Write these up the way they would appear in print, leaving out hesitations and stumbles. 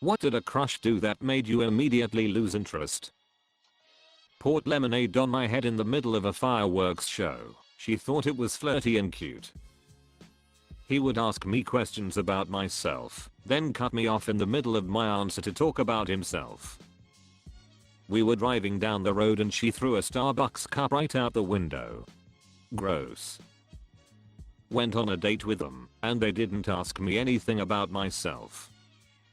What did a crush do that made you immediately lose interest? Poured lemonade on my head in the middle of a fireworks show. She thought it was flirty and cute. He would ask me questions about myself, then cut me off in the middle of my answer to talk about himself. We were driving down the road and she threw a Starbucks cup right out the window. Gross. Went on a date with them, and they didn't ask me anything about myself.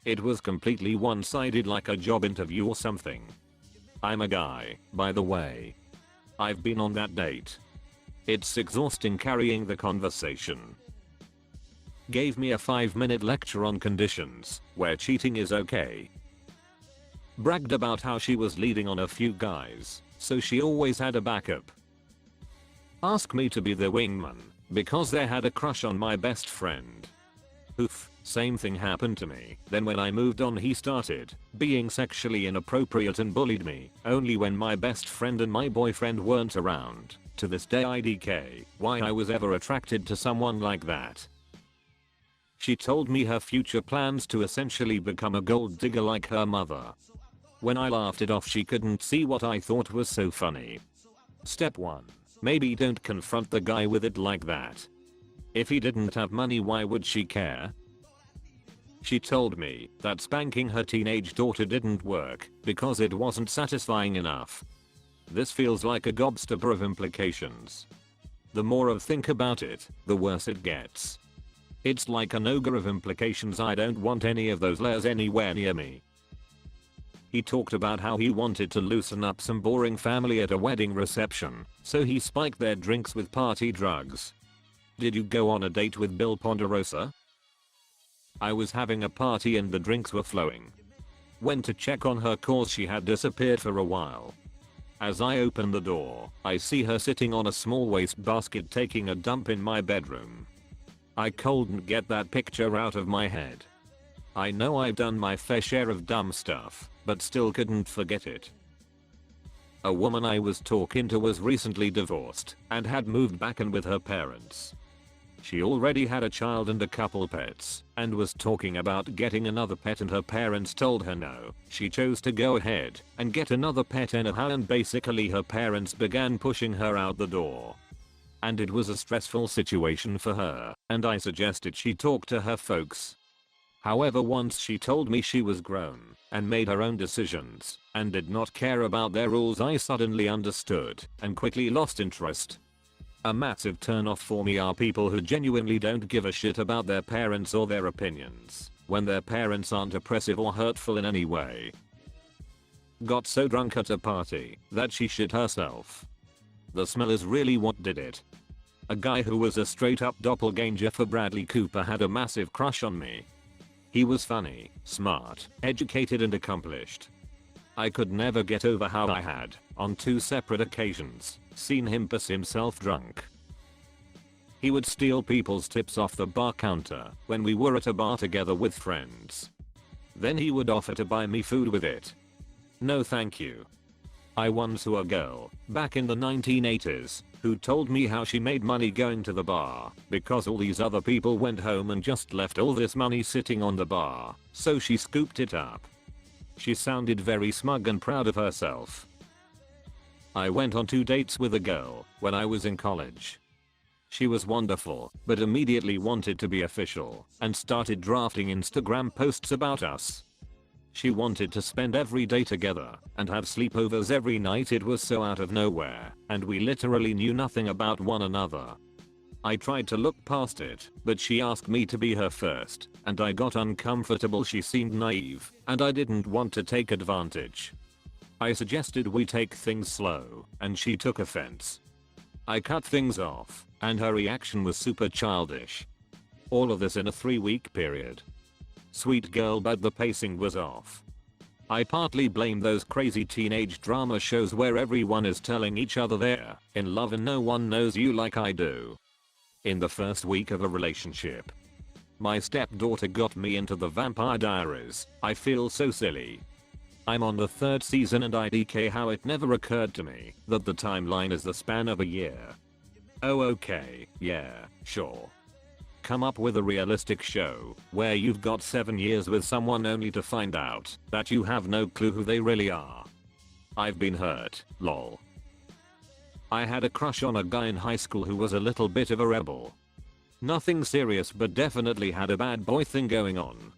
It was completely one-sided, like a job interview or something. I'm a guy, by the way. I've been on that date. It's exhausting carrying the conversation. Gave me a 5-minute lecture on conditions where cheating is okay. Bragged about how she was leading on a few guys, so she always had a backup. Asked me to be the wingman because they had a crush on my best friend. Oof, same thing happened to me. Then when I moved on, he started being sexually inappropriate and bullied me only when my best friend and my boyfriend weren't around. To this day IDK why I was ever attracted to someone like that. She told me her future plans to essentially become a gold digger like her mother. When I laughed it off, she couldn't see what I thought was so funny. Step 1. Maybe don't confront the guy with it like that. If he didn't have money, why would she care? She told me that spanking her teenage daughter didn't work because it wasn't satisfying enough. This feels like a gobstopper of implications. The more I think about it, the worse it gets. It's like an ogre of implications. I don't want any of those layers anywhere near me. He talked about how he wanted to loosen up some boring family at a wedding reception, so he spiked their drinks with party drugs. Did you go on a date with Bill Ponderosa? I was having a party and the drinks were flowing. Went to check on her cause she had disappeared for a while. As I open the door, I see her sitting on a small wastebasket taking a dump in my bedroom. I couldn't get that picture out of my head. I know I've done my fair share of dumb stuff, but still couldn't forget it. A woman I was talking to was recently divorced and had moved back in with her parents. She already had a child and a couple pets and was talking about getting another pet, and her parents told her no. She chose to go ahead and get another pet anyhow, and basically her parents began pushing her out the door. And it was a stressful situation for her, and I suggested she talk to her folks. However, once she told me she was grown and made her own decisions and did not care about their rules, I suddenly understood and quickly lost interest. A massive turnoff for me are people who genuinely don't give a shit about their parents or their opinions when their parents aren't oppressive or hurtful in any way. Got so drunk at a party that she shit herself. The smell is really what did it. A guy who was a straight up doppelganger for Bradley Cooper had a massive crush on me. He was funny, smart, educated and accomplished. I could never get over how I had, on 2 separate occasions, seen him piss himself drunk. He would steal people's tips off the bar counter when we were at a bar together with friends. Then he would offer to buy me food with it. No thank you. I once saw a girl, back in the 1980s, who told me how she made money going to the bar because all these other people went home and just left all this money sitting on the bar, so she scooped it up. She sounded very smug and proud of herself. I went on 2 dates with a girl when I was in college. She was wonderful, but immediately wanted to be official and started drafting Instagram posts about us. She wanted to spend every day together and have sleepovers every night. It was so out of nowhere, and we literally knew nothing about one another. I tried to look past it, but she asked me to be her first, and I got uncomfortable. She seemed naive, and I didn't want to take advantage. I suggested we take things slow, and she took offense. I cut things off, and her reaction was super childish. All of this in a 3-week period. Sweet girl, but the pacing was off. I partly blame those crazy teenage drama shows where everyone is telling each other they're in love and no one knows you like I do. In the first week of a relationship, my stepdaughter got me into the Vampire Diaries. I feel so silly. I'm on the 3rd season and IDK how it never occurred to me that the timeline is the span of a year. Oh okay, yeah, sure. Come up with a realistic show where you've got 7 years with someone only to find out that you have no clue who they really are. I've been hurt, lol. I had a crush on a guy in high school who was a little bit of a rebel. Nothing serious, but definitely had a bad boy thing going on.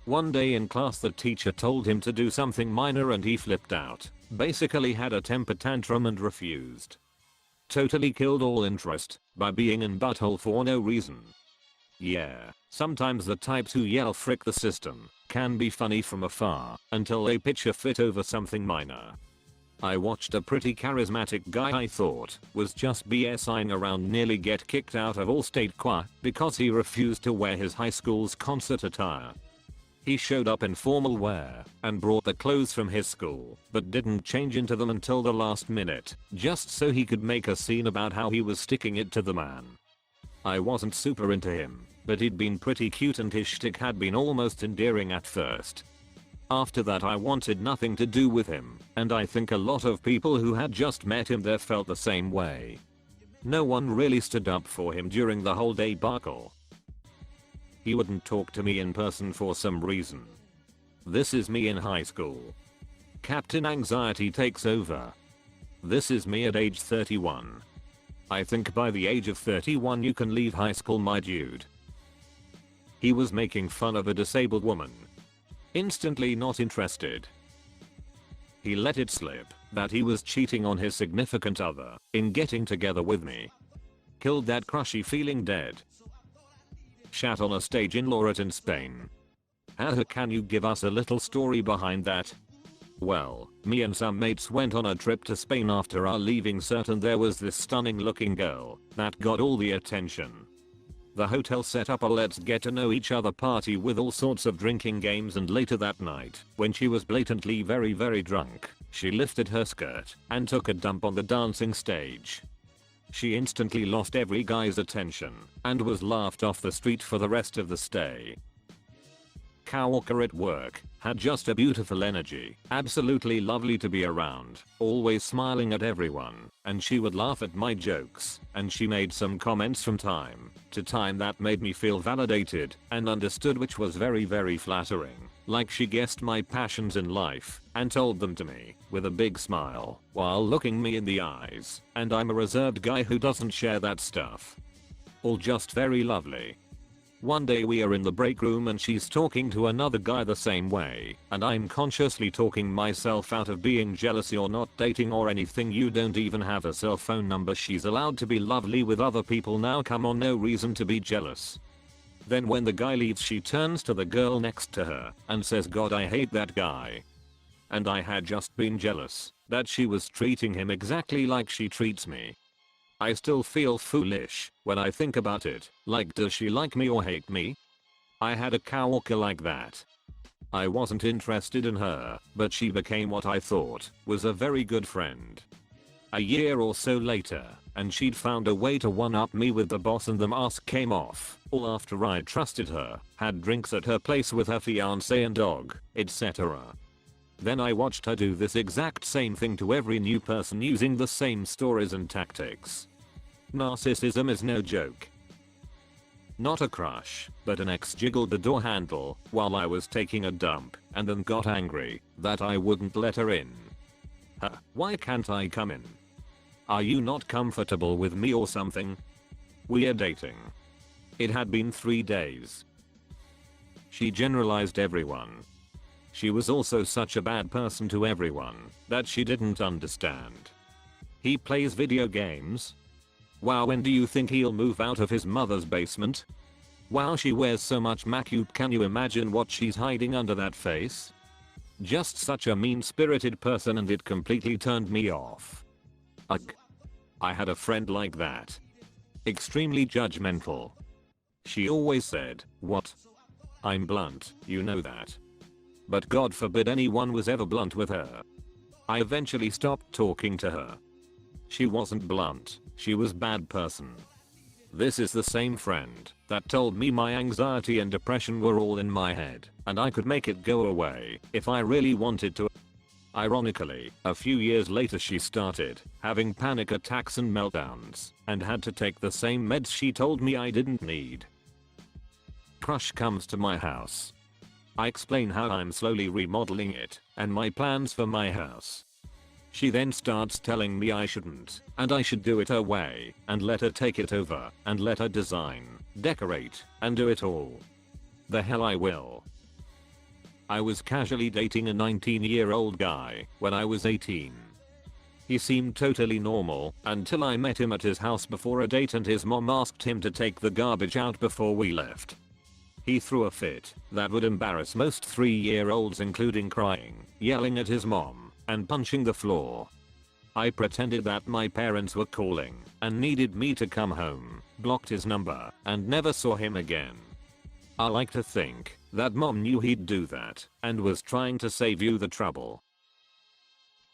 One day in class the teacher told him to do something minor and he flipped out. Basically had a temper tantrum and refused. Totally killed all interest by being in butthole for no reason. Yeah, sometimes the types who yell frick the system can be funny from afar until they pitch a fit over something minor. I watched a pretty charismatic guy I thought was just BSing around nearly get kicked out of all state choir because he refused to wear his high school's concert attire. He showed up in formal wear and brought the clothes from his school, but didn't change into them until the last minute, just so he could make a scene about how he was sticking it to the man. I wasn't super into him, but he'd been pretty cute and his shtick had been almost endearing at first. After that I wanted nothing to do with him, and I think a lot of people who had just met him there felt the same way. No one really stood up for him during the whole debacle. He wouldn't talk to me in person for some reason. This is me in high school. Captain Anxiety takes over. This is me at age 31. I think by the age of 31 you can leave high school, my dude. He was making fun of a disabled woman. Instantly not interested. He let it slip that he was cheating on his significant other in getting together with me. Killed that crushy feeling dead. Shat on a stage in Loret in Spain. How can you give us a little story behind that? Well, me and some mates went on a trip to Spain after our leaving cert and there was this stunning looking girl that got all the attention. The hotel set up a let's get to know each other party with all sorts of drinking games, and later that night, when she was blatantly very drunk, she lifted her skirt and took a dump on the dancing stage. She instantly lost every guy's attention and was laughed off the street for the rest of the stay. Coworker at work had just a beautiful energy, absolutely lovely to be around, always smiling at everyone, and she would laugh at my jokes, and she made some comments from time to time that made me feel validated and understood, which was very flattering. Like she guessed my passions in life and told them to me with a big smile while looking me in the eyes, and I'm a reserved guy who doesn't share that stuff. All just very lovely. One day we are in the break room and she's talking to another guy the same way, and I'm consciously talking myself out of being jealous. You're not dating or anything, you don't even have a cell phone number. She's allowed to be lovely with other people now, come on, no reason to be jealous. Then when the guy leaves she turns to the girl next to her and says, God, I hate that guy. And I had just been jealous that she was treating him exactly like she treats me. I still feel foolish when I think about it, like does she like me or hate me? I had a coworker like that. I wasn't interested in her, but she became what I thought was a very good friend. A year or so later, and she'd found a way to one-up me with the boss and the mask came off, all after I trusted her, had drinks at her place with her fiance and dog, etc. Then I watched her do this exact same thing to every new person using the same stories and tactics. Narcissism is no joke. Not a crush, but an ex jiggled the door handle while I was taking a dump and then got angry that I wouldn't let her in. Why can't I come in? Are you not comfortable with me or something? We're dating. It had been 3 days. She generalized everyone. She was also such a bad person to everyone that she didn't understand. He plays video games? Wow, when do you think he'll move out of his mother's basement? Wow, she wears so much makeup, can you imagine what she's hiding under that face? Just such a mean-spirited person, and it completely turned me off. Ugh. I had a friend like that. Extremely judgmental. She always said, what? I'm blunt, you know that. But God forbid anyone was ever blunt with her. I eventually stopped talking to her. She wasn't blunt, she was bad person. This is the same friend that told me my anxiety and depression were all in my head, and I could make it go away if I really wanted to. Ironically, a few years later she started having panic attacks and meltdowns, and had to take the same meds she told me I didn't need. Crush comes to my house. I explain how I'm slowly remodeling it and my plans for my house. She then starts telling me I shouldn't, and I should do it her way, and let her take it over, and let her design, decorate, and do it all. The hell I will. I was casually dating a 19-year-old guy when I was 18. He seemed totally normal until I met him at his house before a date and his mom asked him to take the garbage out before we left. He threw a fit that would embarrass most 3-year-olds, including crying, yelling at his mom, and punching the floor. I pretended that my parents were calling and needed me to come home, blocked his number, and never saw him again. I like to think that mom knew he'd do that and was trying to save you the trouble.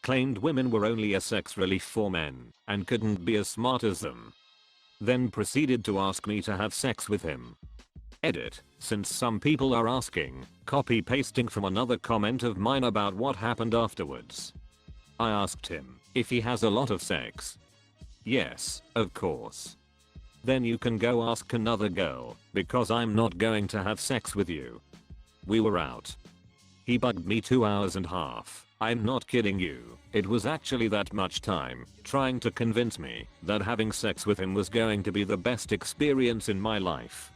Claimed women were only a sex relief for men and couldn't be as smart as them. Then proceeded to ask me to have sex with him. Edit, since some people are asking, copy pasting from another comment of mine about what happened afterwards. I asked him if he has a lot of sex. Yes, of course. Then you can go ask another girl, because I'm not going to have sex with you. We were out. He bugged me 2 hours and a half. I'm not kidding you, it was actually that much time, trying to convince me that having sex with him was going to be the best experience in my life.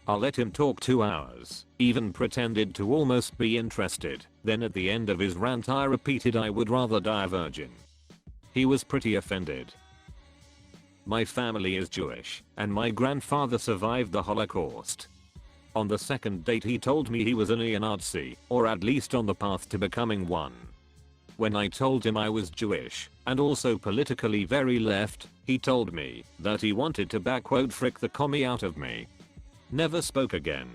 I let him talk 2 hours, even pretended to almost be interested, then at the end of his rant I repeated I would rather die a virgin. He was pretty offended. My family is Jewish, and my grandfather survived the Holocaust. On the second date he told me he was a neo-Nazi, or at least on the path to becoming one. When I told him I was Jewish, and also politically very left, he told me that he wanted to "frick the commie out of me." Never spoke again.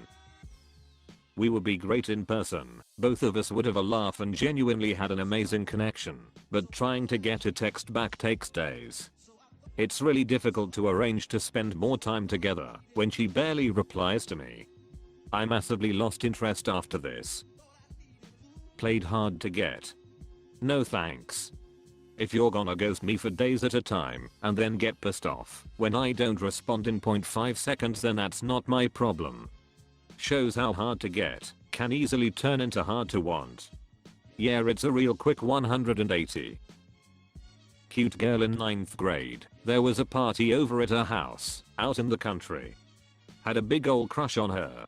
We would be great in person, both of us would have a laugh and genuinely had an amazing connection, but trying to get a text back takes days. It's really difficult to arrange to spend more time together when she barely replies to me. I massively lost interest after this. Played hard to get. No thanks. If you're gonna ghost me for days at a time and then get pissed off when I don't respond in 0.5 seconds, then that's not my problem. Shows how hard to get can easily turn into hard to want. Yeah, it's a real quick 180. Cute girl in 9th grade. There was a party over at her house, out in the country. Had a big ol' crush on her.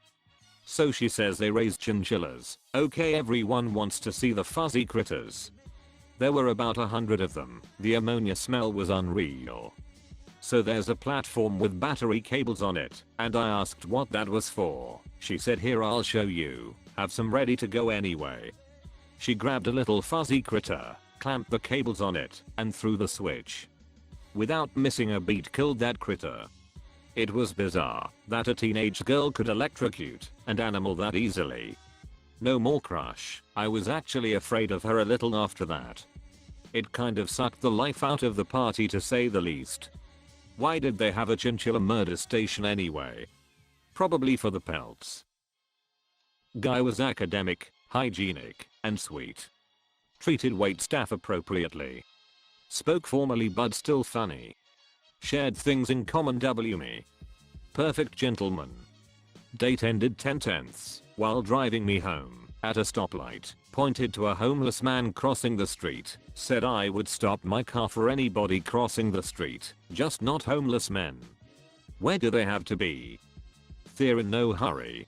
So she says they raised chinchillas. Okay, everyone wants to see the fuzzy critters. There were about 100 of them. The ammonia smell was unreal. So there's a platform with battery cables on it, and I asked what that was for. She said, "Here, I'll show you. Have some ready to go anyway." She grabbed a little fuzzy critter, clamped the cables on it, and threw the switch. Without missing a beat, killed that critter. It was bizarre that a teenage girl could electrocute an animal that easily. No more crush. I was actually afraid of her a little after that. It kind of sucked the life out of the party, to say the least. Why did they have a chinchilla murder station anyway? Probably for the pelts. Guy was academic, hygienic, and sweet. Treated waitstaff appropriately. Spoke formally but still funny. Shared things in common. Me. Perfect gentleman. Date ended 10/10 while driving me home. At a stoplight, pointed to a homeless man crossing the street, said I would stop my car for anybody crossing the street, just not homeless men. Where do they have to be? They're in no hurry.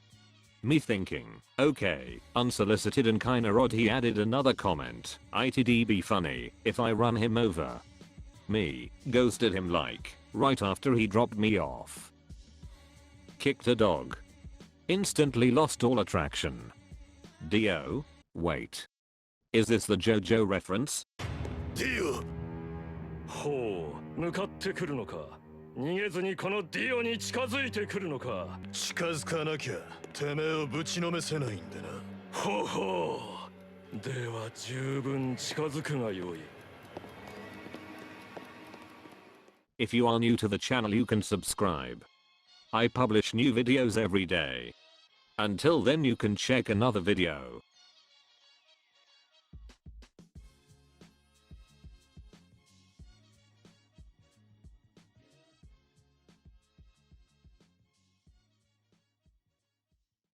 Me thinking, okay, unsolicited and kinda odd, he added another comment, "It'd be funny if I run him over." Me, ghosted him like, right after he dropped me off. Kicked a dog. Instantly lost all attraction. Dio? Wait. Is this the JoJo reference? Dio! ほう、向かってくるのか。逃げずにこのディオに近づいてくるのか。近づかなきゃ、てめえをぶちのめせないんでな。ほうほう。では十分近づくがよい。If you are new to the channel, you can subscribe. I publish new videos every day. Until then, you can check another video.